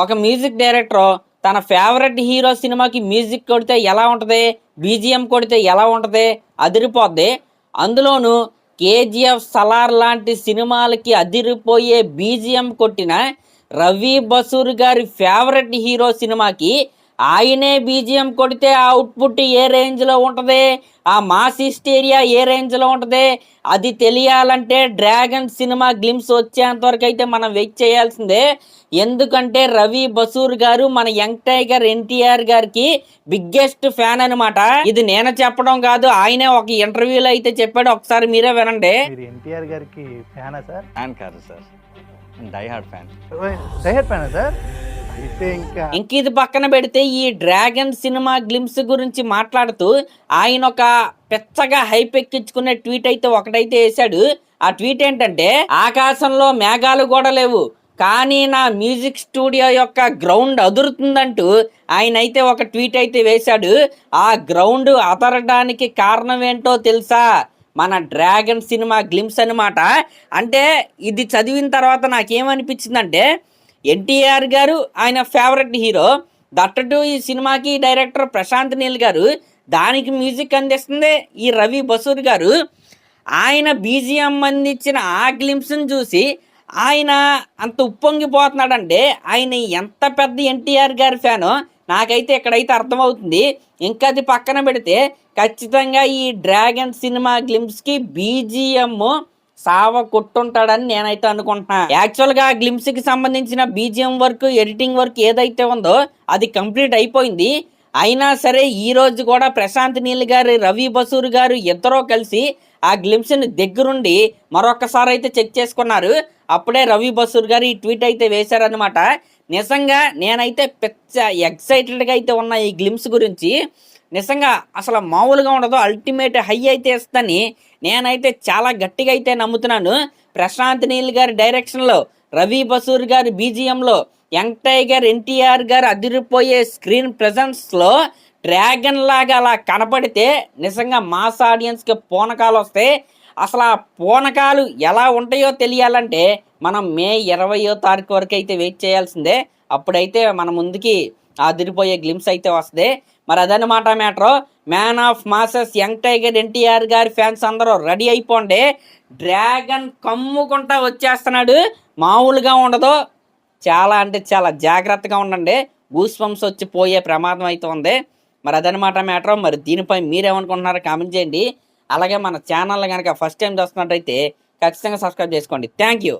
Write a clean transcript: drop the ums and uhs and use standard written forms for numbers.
ఒక music director తన favourite hero సినిమాకి మ్యూజిక్ కొడితే ఎలా ఉంటుంది, బీజిఎం కొడితే ఎలా ఉంటుంది, అదిరిపోద్ది. అందులోనూ కేజీఎఫ్, సలార్ లాంటి సినిమాలకి అదిరిపోయే బీజిఎం కొట్టిన రవి బసూర్ గారి ఫేవరెట్ హీరో సినిమాకి ఆయనే బీజిఎం కొడితే ఆ అవుట్పుట్ ఏ రేంజ్లో ఉంటుంది, ఆ మాస్ హిస్టీరియా ఏ రేంజ్లో ఉంటుంది, అది తెలియాలంటే డ్రాగన్ సినిమా గ్లిమ్స్ వచ్చేంత వరకు అయితే మనం వెయిట్ చేయాల్సిందే. ఎందుకంటే రవి బసూర్ గారు మన యంగ్ టైగర్ ఎన్టీఆర్ గారికి బిగ్గెస్ట్ ఫ్యాన్ అనమాట. ఇది నేను చెప్పడం కాదు, ఆయనే ఒక ఇంటర్వ్యూలో అయితే చెప్పాడు. ఒకసారి మీరే వినండి. ఎన్టీఆర్ గారికి ఫ్యానా సార్? ఫ్యాన్ కాదు sir, die hard fan. Die hard ఫ్యానా సార్? ఇంక ఇది పక్కన పెడితే ఈ డ్రాగన్ సినిమా గ్లిమ్స్ గురించి మాట్లాడుతూ ఆయన ఒక పెచ్చగా హైప్ ఎక్కించుకునే ట్వీట్ అయితే ఒకటైతే వేశాడు. ఆ ట్వీట్ ఏంటంటే, ఆకాశంలో మేఘాలు కూడా లేవు కానీ నా మ్యూజిక్ స్టూడియో యొక్క గ్రౌండ్ అదురుతుందంటూ ఆయన అయితే ఒక ట్వీట్ అయితే వేశాడు. ఆ గ్రౌండ్ అదరడానికి కారణం ఏంటో తెలుసా? మన డ్రాగన్ సినిమా గ్లిమ్స్ అనమాట. అంటే ఇది చదివిన తర్వాత నాకేమనిపించిందంటే, ఎన్టీఆర్ గారు ఆయన ఫేవరెట్ హీరో, దట్టటు ఈ సినిమాకి డైరెక్టర్ ప్రశాంత్ నీల్ గారు, దానికి మ్యూజిక్ అందిస్తుంది ఈ రవి బసూర్ గారు. ఆయన బీజిఎం అందించిన ఆ గ్లిమ్స్ని చూసి ఆయన అంత ఉప్పొంగిపోతున్నాడంటే ఆయన ఎంత పెద్ద ఎన్టీఆర్ గారి ఫ్యానో నాకైతే ఇక్కడైతే అర్థమవుతుంది. ఇంకా అది పక్కన పెడితే ఖచ్చితంగా ఈ డ్రాగన్ సినిమా గ్లిమ్స్కి బీజిఎం సావ కొట్టుంటాడని నేనైతే అనుకుంటున్నా. యాక్చువల్గా ఆ గ్లిమ్స్కి సంబంధించిన బీజిఎం వర్క్, ఎడిటింగ్ వర్క్ ఏదైతే ఉందో అది కంప్లీట్ అయిపోయింది. అయినా సరే ఈ రోజు కూడా ప్రశాంత్ నీల్ గారు, రవి బసూర్ గారు ఇద్దరూ కలిసి ఆ గ్లిమ్స్ని దగ్గరుండి మరొకసారి అయితే చెక్ చేసుకున్నారు. అప్పుడే రవి బసూర్ గారు ఈ ట్వీట్ అయితే వేశారనమాట. నిజంగా నేనైతే పెద్ద ఎక్సైటెడ్గా అయితే ఉన్నా ఈ గ్లిమ్స్ గురించి. నిజంగా అసలు మామూలుగా ఉండదు, అల్టిమేట్ హై అయితే ఇస్తుందని నేనైతే చాలా గట్టిగా అయితే నమ్ముతున్నాను. ప్రశాంత్ నీల్ గారి డైరెక్షన్లో, రవి బసూర్ గారి బీజిఎంలో, యంగ్ టైగర్ ఎన్టీఆర్ గారు అదిరిపోయే స్క్రీన్ ప్రెజెన్స్లో డ్రాగన్ లాగా అలా కనపడితే నిజంగా మాస్ ఆడియన్స్కి పూనకాలు వస్తాయి. అసలు ఆ పూనకాలు ఎలా ఉంటాయో తెలియాలంటే మనం మే 20వ తారీఖు వరకు అయితే వెయిట్ చేయాల్సిందే. అప్పుడైతే మన ముందుకి అదిరిపోయే గ్లిమ్స్ అయితే వస్తుంది. మరి అదనమాట matter. Man of masses young tiger NTR గారి ఫ్యాన్స్ అందరూ రెడీ అయిపోండి. డ్రాగన్ కమ్ముకుంటా వచ్చేస్తున్నాడు, మామూలుగా ఉండదు. చాలా అంటే చాలా జాగ్రత్తగా ఉండండి, గూస్ బంప్స్ వచ్చి పోయే ప్రమాదం అయితే ఉంది. మరి అదనమాట మ్యాటర్. మరి దీనిపై మీరేమనుకుంటున్నారో కామెంట్ చేయండి. అలాగే మన ఛానల్ కనుక ఫస్ట్ టైం చూస్తున్నట్టయితే ఖచ్చితంగా సబ్స్క్రైబ్ చేసుకోండి. Thank you.